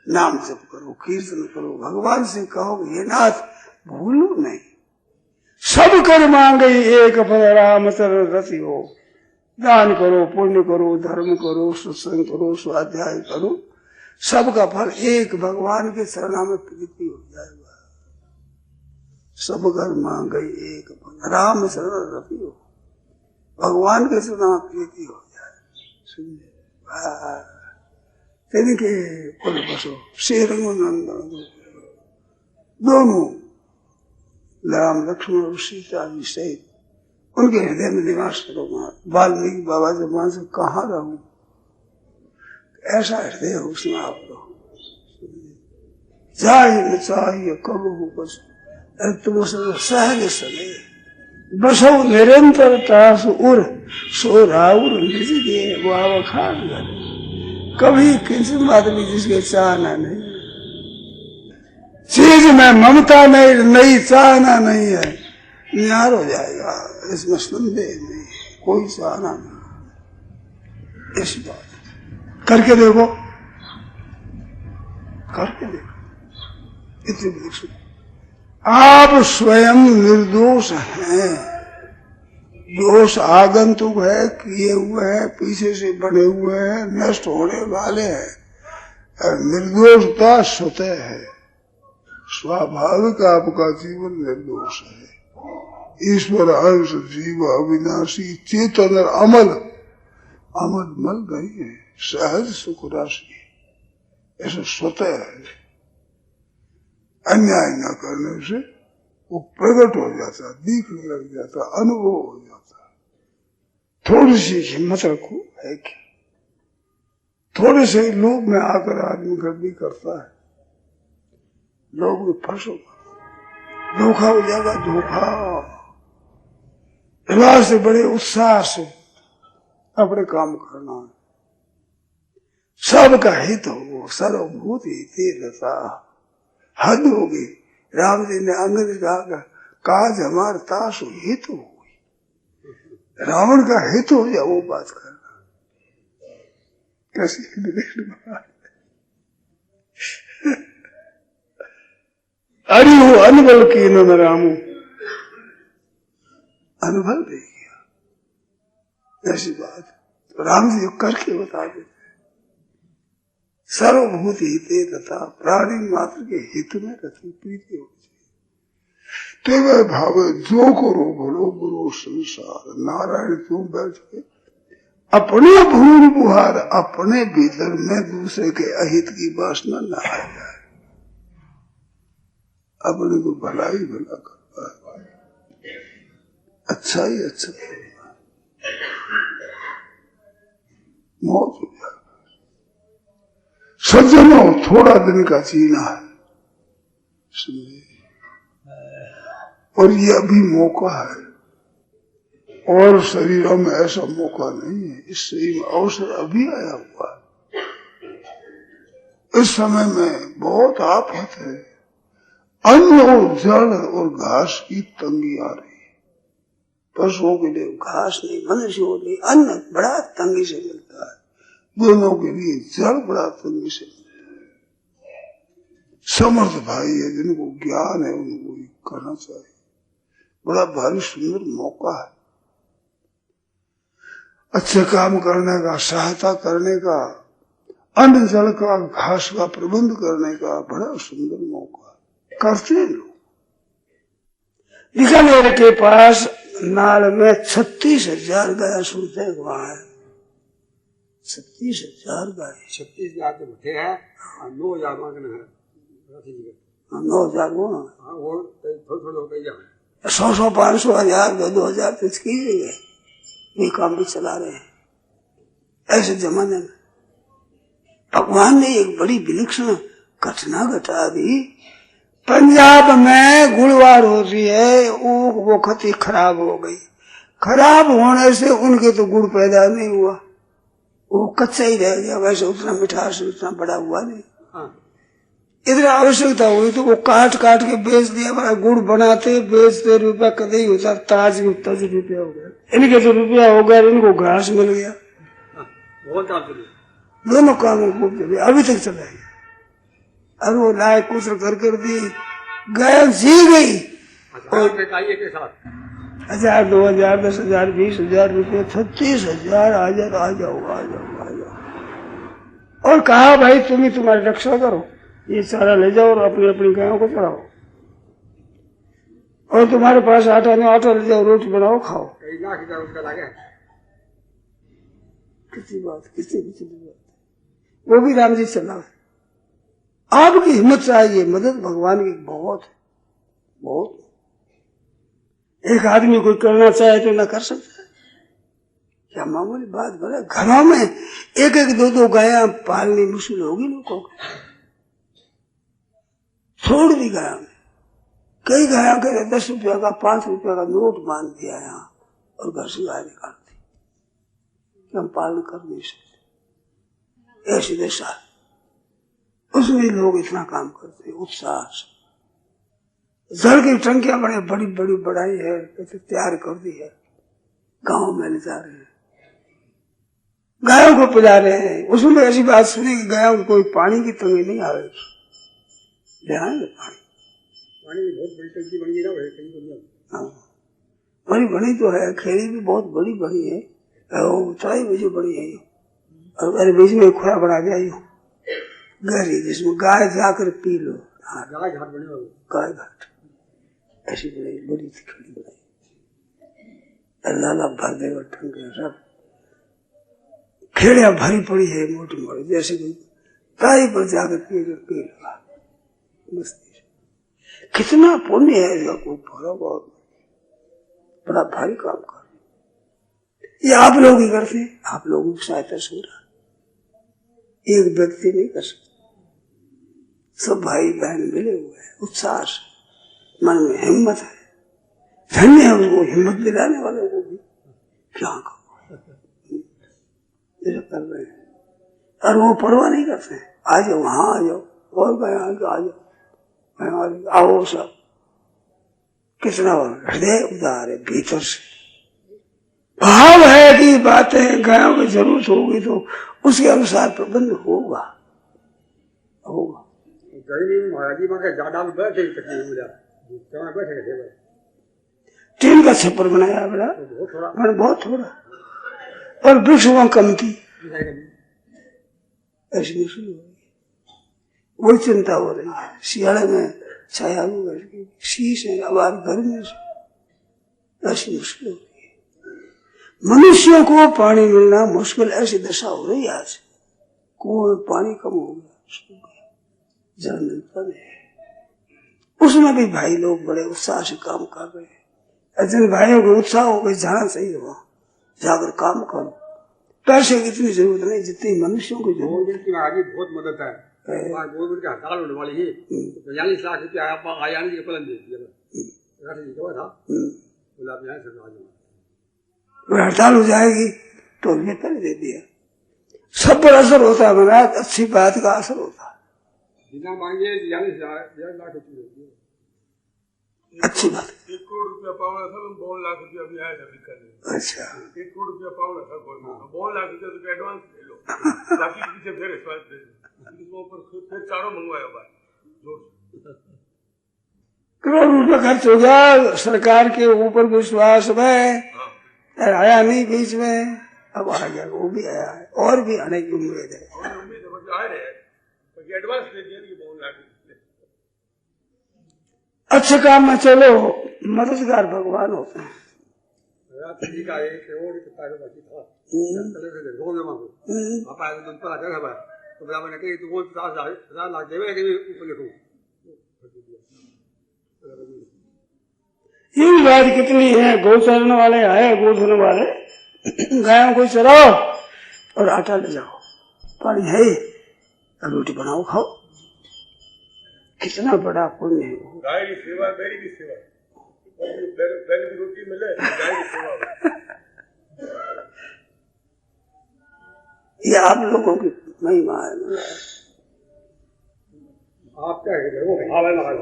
नाम जप करो, कीर्तन करो, भगवान से कहो हे नाथ भूलो नहीं, सब कर मांगे एक फल राम रति हो। दान करो, पुण्य करो, धर्म करो, सत्संग करो, स्वाध्याय करो, सबका फल एक भगवान के शरण में प्रीति हो जाएगा। सब घर मांगे एक फल राम शरण रति हो, भगवान के शरण में प्रीति हो जाए। सुनिए तेने के बोले बसो श्रीरंग दोनों राम लक्ष्मण और सीता जी सहित उनके हृदय में निवास करो। वाल्मीकि बाबा जब वहां से कहाँ रहूं, ऐसा हृदय हो उसमें आप लोग चाहिए चाहिए कब हो बस तुम सहज सने बसो निरंतरता उर सो राउर निज दे वाव खाट गए। कभी किसी बात भी जिसके चाहना नहीं, चीज में ममता नहीं चाहना नहीं है, न्यार हो जाएगा, इसमें संदेह नहीं, कोई चाहना नहीं। ऐसी बात करके देखो, करके देखो। इतनी देखो आप स्वयं निर्दोष हैं, दोष आगंतुक है, किए हुए हैं, पीछे से बने हुए हैं, नष्ट होने वाले हैं। निर्दोषता स्वतः है, स्वाभाविक आपका जीवन निर्दोष है। ईश्वर अंश जीव अविनाशी चेतन और अमल, अमल मल नहीं है, सहज सुख राशि ऐसा स्वतः है। अन्याय न करने से वो प्रकट हो जाता, दिखने लग जाता, अनुभव हो जाता। थोड़ी सी हिम्मत रखो, है क्या? थोड़े से लोभ में आकर आदमी गलती करता है, लोग में फंसो, धोखा हो जाएगा, धोखा। विवाह से बड़े उत्साह से अपने काम करना है, सबका हित हो, सर्वभूत हित रता। हद होगी। राम जी ने अंगद कहा काज हमार ताश हित हो, रावण का हित हो जाए वो बात करना। कैसी अरे हो अनबल की न रामू, अनुभव नहीं किया ऐसी बात तो राम जी करके बता देते। सर्वभूत हिते तथा प्राणी मात्र के हित में रति प्रीति हो जाए। ते वह भाव जो करो बोलो गुरु संसार। नारायण क्यों बैठ के अपने भूल बुहार अपने भीतर में दूसरे के अहित की वासना न आ जाए, अपने को भला ही भला करता है, अच्छा ही अच्छा करता है, मौत हो जाए। सज्जनों थोड़ा दिन का जीना है और ये अभी मौका है, और शरीरों में ऐसा मौका नहीं है। इस शरीर में अवसर अभी आया हुआ है। इस समय में बहुत आफत है, अन्न और जल और घास की तंगी आ रही है। पशुओं के लिए घास नहीं, मनुष्यों के लिए अन्न बड़ा तंगी से मिलता है, दोनों के लिए जल बड़ा तंगी से मिलता है। समर्थ भाई है जिनको ज्ञान है उनको करना चाहिए, बड़ा भारी सुंदर मौका है अच्छे काम करने का, सहायता करने का, अन्न जल का घास का प्रबंध करने का बड़ा सुंदर मौका है, करते हैं लोग। बीकानेर के पास नाल में 36,000 गाय सुनते वहां है, 36,000 गाय, 36,000 तो बैठे हैं, 9,000 मांगना है, 9,000 वो थोड़े हो गई 100, 500, 1,000, 2,000 तो इसकी है, ये काम भी चला रहे हैं। ऐसे जमाने में भगवान ने एक बड़ी विलक्षण घटना घटा दी। पंजाब में गुड़वार होती है, वो खती खराब हो गई। खराब होने से उनके तो गुड़ पैदा नहीं हुआ, वो कच्चा ही रह गया, वैसे उतना मिठास उतना बड़ा हुआ नहीं। इतना आवश्यकता हुई तो वो काट काट के बेच दिया, बड़ा गुड़ बनाते बेचते, रुपया कदे ही होता, ताज रुपया हो गया। इनके तो रुपया हो गया, इनको घास मिल गया, दोनों कामों को चले, अभी तक चला गया। अब वो लाए कुछ कर दी, गाय जी गई, 1,000, 2,000, 10,000, 20,000 रुपये, 36,000 आ जाओ। और कहा भाई तुम ही तुम्हारी रक्षा करो, ये सारा ले जाओ और अपनी अपनी गायों को चढ़ाओ, और तुम्हारे पास आटा नहीं, आटा ले जाओ, रोटी बनाओ खाओ। कितनी बात, कितनी बात। वो भी राम जी चला। आपकी हिम्मत चाहिए, मदद भगवान की बहुत है, बहुत। एक आदमी कोई करना चाहे तो ना कर सकता है, क्या मामूली बात बोले। घरों में एक एक दो दो गायें पालनी मुश्किल होगी लोगों को, छोड़ दी गायों में। कई गायों के 10 रुपया का 5 रुपया का नोट बांध दिया यहाँ और घर से गाय निकाल दी कि हम पालन कर नहीं सकते, ऐसी दशा। उसमें लोग इतना काम करते हैं उत्साह से। जल की टंकियां बड़ी बड़ी बड़ी बढ़ाई है, तैयार कर दी है, गांव में ले जा रहे हैं, गायों को पिला रहे हैं। उसमें ऐसी बात सुनी कि गायों को कोई पानी की तंगी नहीं आएगी, ले आएंगे पानी। पानी की बहुत बड़ी टंकी बनी है ना, कहीं दुनिया में। बड़ी बनी तो है, खेड़ी भी बहुत बड़ी बनी है, उतराई भी बड़ी है, और मेरे बीच में खुरा बना दिया यूं गहरी, जिसमें गाय जाकर पी लो। गाय घाट बने हुए, गाय घाट ऐसी बड़ी बड़ी खेड़ी बनाई, लाला भर देगा टंके सब, खेड़िया भरी पड़ी है मोटी मोटी, जैसे कि ताई पर जाकर पी लगा मस्ती। कितना पुण्य है इसका, कोई भरा बहुत बड़ा भारी काम कर। ये आप लोग ही करते हैं, आप लोगों की सहायता से हो रहा, एक व्यक्ति नहीं कर सकता। सब भाई बहन मिले हुए हैं, उत्साह से, मन में हिम्मत है। धन्य है उनको हिम्मत दिलाने वालों को भी, क्या करो ऐसा कर रहे हैं। और वो परवाह नहीं करते हैं, आ जाओ वहां आ जाओ, और गया आ जाओ, आओ सब। कितना हृदय उदार है, भीतर से भाव है कि बातें गायों की जरूरत होगी तो उसके अनुसार प्रबंध होगा होगा। महाराज जी वहां ज्यादा बैठे बैठे थे, टीन का छप्पर बनाया बड़ा, बहुत थोड़ा, और वृक्ष वहां कम थी, ऐसी मुश्किल हो रही, वही चिंता हो रही है। सियाड़े में छाया हुई शीश है, अब गर्मी से ऐसी मुश्किल हो रही है। मनुष्यों को पानी मिलना मुश्किल, ऐसी दशा हो रही है आज। कुएं में पानी कम हो गया, जल मिलता नहीं। उसमें भी भाई लोग बड़े उत्साह से काम कर रहे हैं। जिन भाइयों को उत्साह हो गई जाना चाहिए, वहां जाकर काम करो। पैसे की इतनी जरूरत नहीं जितनी मनुष्यों की जरूरत है। आगे बहुत मदद है, गवर्नमेंट की हड़ताल होने वाली है, 42 लाख रुपया आया नहीं पलन दे दिया था, हड़ताल हो जाएगी तो ये पहले दे दिया। सब पर असर होता है महाराज, अच्छी बात का असर होता है। बिना मांगे 42 लाख रुपये अच्छी बात। 1 करोड़ रुपया पावना था, 52 लाख रुपया भी आया था बिकने। अच्छा, 1 करोड़ रुपया पावना था गवर्नमेंट, 52 लाख रुपया तो एडवांस ले लो, बाकी पीछे फिर इस बार फिर चारों मंगवाया बात करोड़ रुपया खर्च हो गया। सरकार के ऊपर विश्वास में आया नहीं बीच में, अब आ गया, वो भी आया है, और भी आने की उम्मीद है। आ रहे हैं, एडवांस ले दिया 52 लाख। अच्छे काम में चलो, मददगार भगवान होते हैं। जी का 1 करोड़ कितना का बाकी था, तो मैंने कही तो वो 50 लाख देवे ऊपर लिखूं। ये बात कितनी है, गौ चरण वाले आए, गोधन वाले, गायों को चराओ और आटा ले जाओ, पानी है, रोटी बनाओ खाओ। कितना बड़ा पुण्य है। गाय की सेवा, बैल की सेवा, बैल की रोटी मिले, गाय की सेवा। ये आप लोगों की महिमा है। आपका हृदय भाव है महाराज,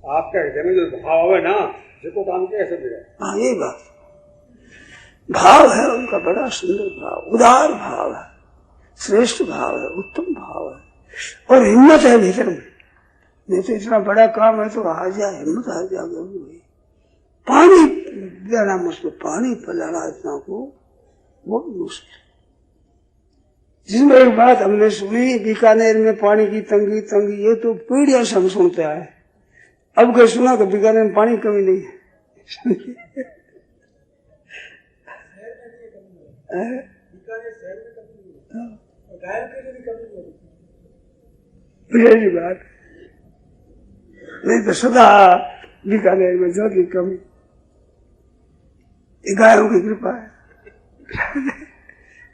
आपका हृदय में जो भाव है ना, जिसको काम कैसे मिले। हाँ, ये बात भाव है उनका, बड़ा सुंदर भाव, उदार भाव है, श्रेष्ठ भाव है, उत्तम भाव है, और हिम्मत है भीतर में। नहीं तो इतना बड़ा काम है तो आ जा, हिम्मत आ जा। पानी देना मुश्किल, पानी पिलाना इतना को वो भी मुश्किल। जिसमें एक बात हमने सुनी, बीकानेर में पानी की तंगी, ये तो पीढ़ियों से हम सुनते आए। अब कहीं सुना तो बीकानेर में पानी कमी नहीं है। विशेष बात नहीं तो सदा बीकानेर में जल की कमी, गायों की कृपा है।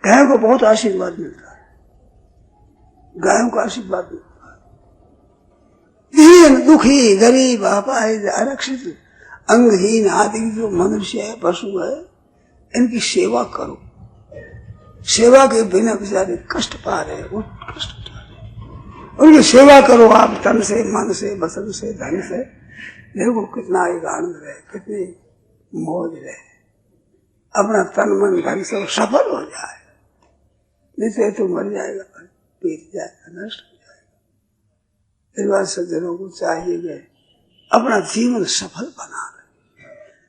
गायों को बहुत आशीर्वाद मिलता है, गायों का आशीर्वाद मिलता है। दीन दुखी गरीब अपाहिज आरक्षित अंगहीन आदि जो मनुष्य है पशु है, इनकी सेवा करो। सेवा के बिना बेचारे कष्ट पा रहे हैं, वो कष्ट उठा रहे, उनकी सेवा करो आप तन से मन से वचन से धन से। देखो कितना एक आनंद रहे, कितनी मौज रहे, अपना तन मन धन से सफल हो जाए। नहीं तो मर जाएगा, पीट जाएगा, नष्ट हो जाएगा। इस बात सज्जनों को चाहिए कि अपना जीवन सफल बना ले।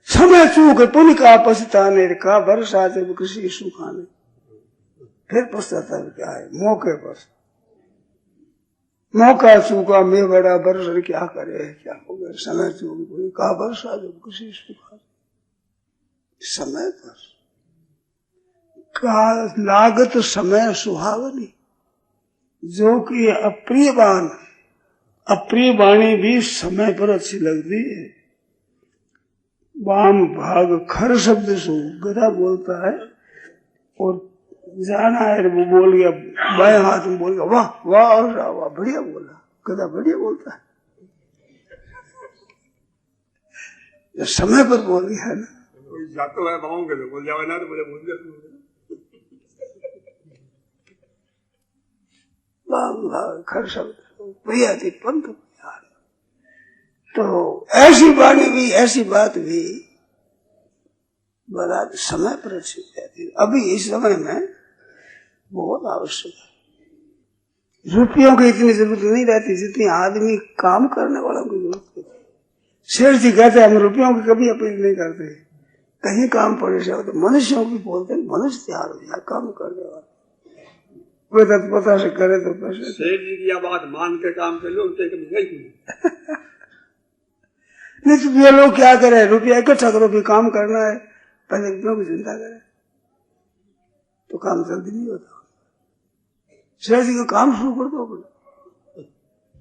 समय चूक पुण्य का पछताने का वर्षा जब कृषि सुखाने, फिर पश्चाताप क्या है? मौके पर मौका चूका मैं बड़ा वर्षा क्या करे, क्या हो गया? समय चूक पुण्य का वर्षा जब कृषि सुखाने, समय पर का लागत समय सुहावनी, जो कि अप्रिय बाण अप्रिय वाणी भी समय पर अच्छी लगती है। वाम भाग खर शब्द सु गधा बोलता है, और जाना है वो बोल गया, बाएं हाथ में बोल गया वाह वाह और वाह, बढ़िया बोला, गधा बढ़िया बोलता है। जब समय पर बोल गया है ना, जातो है बाहों के बोल जावे ना तो बोले बोल दिया। वाम भाग खर शब्द भैया थी पंथ प्यार। तो ऐसी वाणी भी, ऐसी बात भी बड़ा समय पर अच्छी जाती है। अभी इस समय में बहुत आवश्यक है। रुपयों की इतनी जरूरत नहीं रहती जितनी आदमी काम करने वालों की जरूरत होती है। शेर जी कहते हैं हम रुपयों की कभी अपील नहीं करते, कहीं काम पड़े जाओ तो मनुष्यों की बोलते हैं, मनुष्य तैयार हो जाए काम करने वाला, कोई तत्परता से करे तो पैसे। शेर जी की बात मान के काम कर लो, उनसे कभी नहीं तो ये लोग क्या करे, रुपया इकट्ठा करो, भी काम करना है, पहले रुपयों की चिंता करे तो काम जल्दी नहीं होता। शेर जी का काम शुरू कर दो,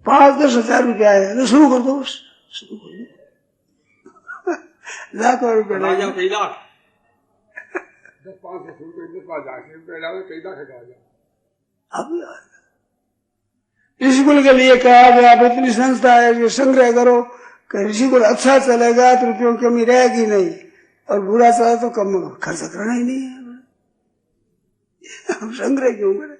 5-10 हजार रुपया है तो शुरू कर दो, शुरू कर दो। लाखों रुपये कई लाख 10-500 रुपये कई लाख अभी आएगा। ऋषिकुल के लिए कहा गया आप इतनी संस्था है जो संग्रह करो कि ऋषिकुल अच्छा चलेगा तो रुपयों की कमी रहेगी नहीं, और बुरा चला तो कम खर्च करना ही नहीं है। हम संग्रह क्यों करें?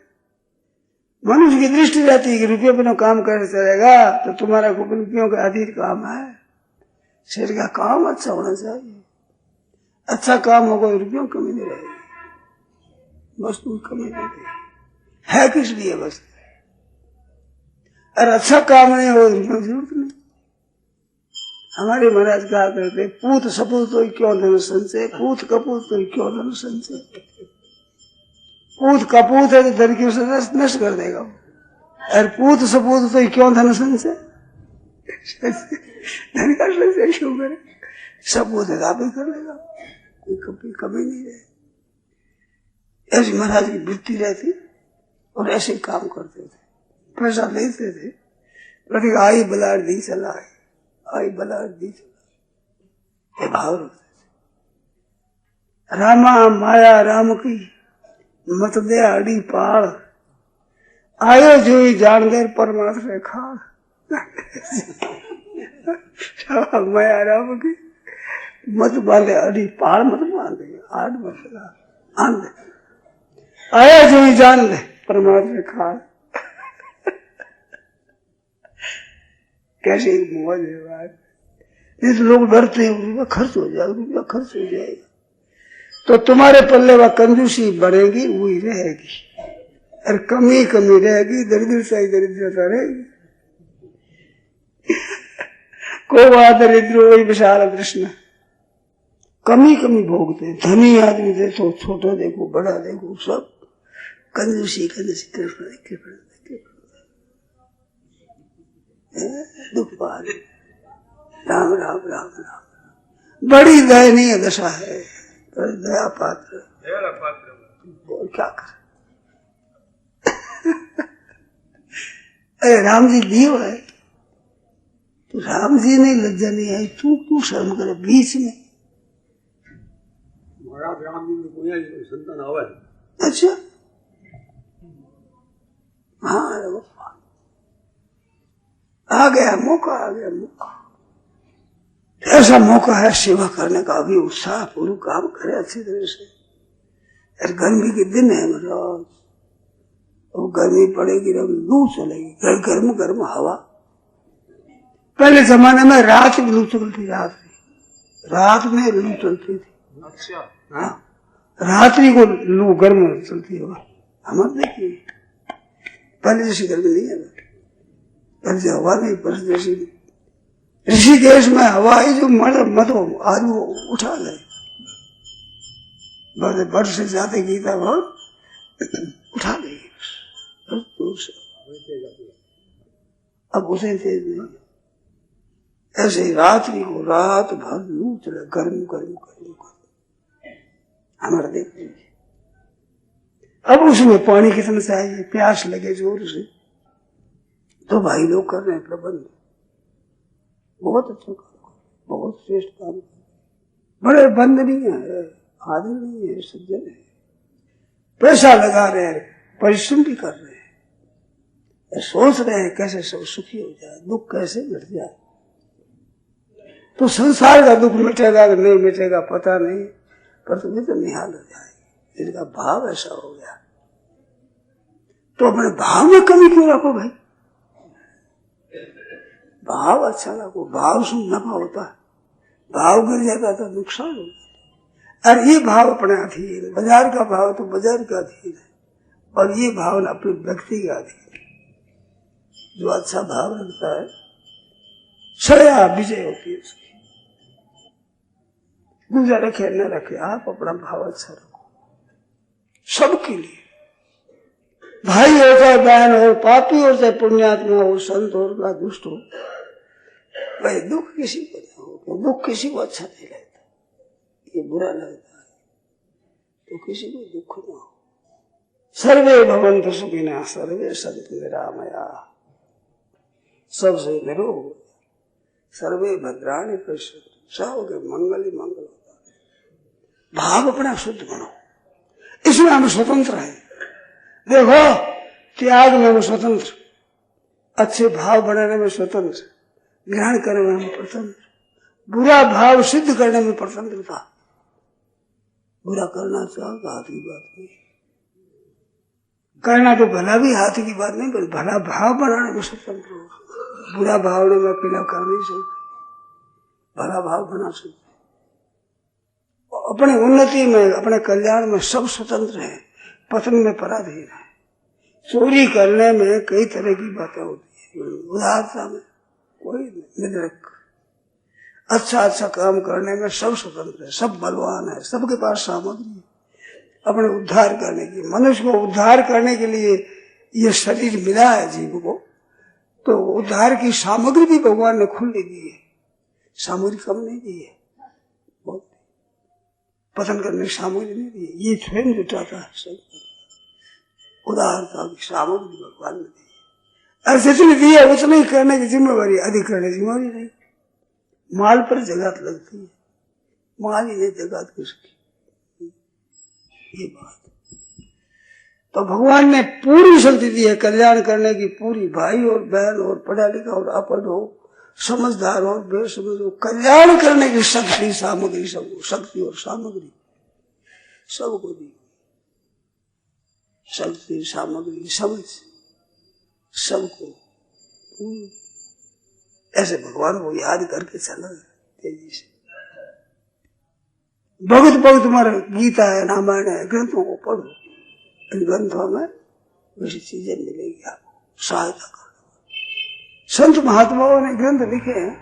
मनुष्य की दृष्टि रहती है कि रुपये बिना काम कर चलेगा तो तुम्हारा रुपयों का अधीर काम है। शरीर का काम अच्छा होना चाहिए, अच्छा काम होगा तो रुपयों की कमी नहीं रहेगी, वस्तु की कमी नहीं रहेगी। है किस लिए बस, और अच्छा काम नहीं हो रुपयों की जरूरत नहीं। हमारे महाराज कहा करते पूत सपूत तो क्यों धन संचय, पूत कपूत तो क्यों धन संचय। पूत कपूत है तो धन की नष्ट कर देगा, और पूत सपूत तो क्यों धन संचय, धन का संचय क्यों करे, सपूत है आप ही कर लेगा, कोई कमी नहीं रहे। ऐसी महाराज की वृत्ति रहती और ऐसे काम करते थे, पैसा लेते थे, प्रति आई बलार दी चला है, आई बलार दी चला, ये भाव रखते थे। रामा माया राम की मत दे अड़ी पाल, आयो जो ही जान दे परमात्मा खाल। माया राम की मत बांधे अड़ी पाल, मत बांधे आड़ मत आंधे, आया जो ही जान दे परमात्मा खाल। कैसे एक मौज है बात। इस लोग डरते हैं रुपया खर्च हो जाएगा, रुपया खर्च हो जाएगा तो तुम्हारे पल्ले वह कंजूसी बढ़ेगी, वही रहेगी, और कमी कमी रहेगी, दरिद्रता ही दरिद्रता रहेगी। को दरिद्र वही विशाल कृष्ण, कमी कमी भोगते हैं। धनी आदमी देखो, छोटा देखो, बड़ा देखो, सब कंजूसी कंजूसी कृपण दुख पाल। राम राम राम राम, बड़ी दयनीय दशा है, दया पात्र और क्या कर। अरे राम जी दियो है तो राम जी ने लज्जा नहीं आई, तू क्यों शर्म करे बीच में? महाराज राम जी को संतान आवे। अच्छा हाँ आ गया मौका, आ गया मौका, ऐसा मौका है सेवा करने का। अभी उत्साह पूर्व काम करे अच्छी तरह से। यार गर्मी के दिन है महाराज, वो गर्मी पड़ेगी, लू चलेगी, गर्म गर्म हवा। पहले जमाने में रात में लू चलती, रात में लू चलती थी। अच्छा हाँ रात्रि को लू गर्म चलती है। हमारे देखिए पहले जैसी गर्मी नहीं है, पहले हवा नहीं, पहले जैसी ऋषिकेश में हवा आई जो मत आज वो उठा गए, बड़ से जाते गीता बहुत उठा गई दूर से, अब उसे तेज नहीं। ऐसे ही रात्रि को रात भर लू चले, गर्म गर्म गर्म गर्म हमारा देख लीजिए। अब उसमें पानी कितना चाहिए, प्यास लगे जोर से, तो भाई लोग कर रहे हैं प्रबंध, बहुत अच्छा काम, बहुत श्रेष्ठ काम, बड़े बंद नहीं है, आदि नहीं है, सज्जन है, पैसा लगा रहे हैं, परिश्रम भी कर रहे हैं, सोच रहे हैं कैसे सब सुखी हो जाए, दुख कैसे मिट जाए। तो संसार का दुख मिटेगा कि नहीं मिटेगा पता नहीं, पर तुम्हें तो निहाल हो जाएगी। इनका भाव ऐसा हो गया, तो अपने भाव में कमी क्यों रखो भाई? भाव अच्छा लगो, भाव से नफा होता है, भाव गिर जाता तो नुकसान हो जाता। और ये भाव अपने अधीन, बाजार का भाव तो बाजार का अधीन है, और ये भाव अपने व्यक्ति का अधीन है। जो अच्छा भाव रखता है छया विजय होती है उसकी। दूसरा रखे न रखे, आप अपना भाव अच्छा रखो सबके लिए, भाई हो चाहे बहन हो, पापी हो चाहे पुण्यात्मा हो, संत हो या दुष्ट हो, भाई दुख किसी को नहीं हो, दुख किसी को अच्छा नहीं लगता, ये बुरा लगता है, तो किसी को दुख न हो। सर्वे भवन्तु सुखिनः, सर्वे सन्तु निरामया, सबसे निरोग, सर्वे भद्राणि पश्यन्तु, सबके मंगल ही मंगल होता है। भाव अपना शुद्ध बनो, इसमें हम स्वतंत्र हैं। देखो त्याग में हम स्वतंत्र, अच्छे भाव बनाने में स्वतंत्र, ग्रहण करने में हम स्वतंत्र, बुरा भाव सिद्ध करने में स्वतंत्रता। बुरा करना चाहो तो हाथ की बात नहीं, करना तो भला भी हाथ की बात नहीं, पर भला भाव बनाने में स्वतंत्र हो। बुरा भाव में अकेला कर नहीं सकते, भला भाव बना सकते। अपनी उन्नति में, अपने कल्याण में सब स्वतंत्र है, पतन में पराधीन है। चोरी करने में कई तरह की बातें होती है, उदारता में कोई निद्रक, अच्छा अच्छा काम करने में सब स्वतंत्र है, सब बलवान है, सबके पास सामग्री है अपने उद्धार करने की। मनुष्य को उद्धार करने के लिए ये शरीर मिला है जीव को, तो उद्धार की सामग्री भी भगवान ने खुली दी है, सामग्री कम नहीं दी है, बहुत पतन करने की सामग्री नहीं दी है, ये स्वयं जुटाता है सब। उदारता की सामग्री भगवान ने दी है, और जितनी दी है उतनी करने की जिम्मेवारी, अधिक करने की जिम्मेवारी नहीं। माल पर जगत लगती है, माल ही नहीं जगत किसकी, ये बात। तो भगवान ने पूरी शक्ति दी है कल्याण करने की, पूरी, भाई और बहन और पढ़ा लिखा और अपढ़ हो, समझदार और बेसमझ हो, कल्याण करने की शक्ति सामग्री सबको, शक्ति और सामग्री सबको दी। शक्ति सामग्री समझ सबको, ऐसे भगवान को याद करके चला तेजी से। भगत भगत तुम्हारा गीता है, रामायण है, ग्रंथों को पढ़ो, इन ग्रंथों में वैसी चीजें मिलेगी आपको, सहायता करो। संत महात्माओं ने ग्रंथ लिखे हैं,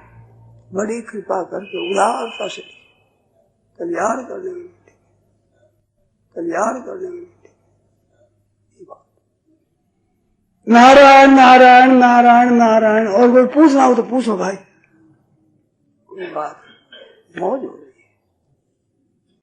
बड़ी कृपा करके उदारता से लिखे, कल्याण करने के लिए, कल्याण करने के लिए। नारायण नारायण नारायण नारायण। और कोई पूछना हो तो पूछो भाई, कोई बात मौज हो।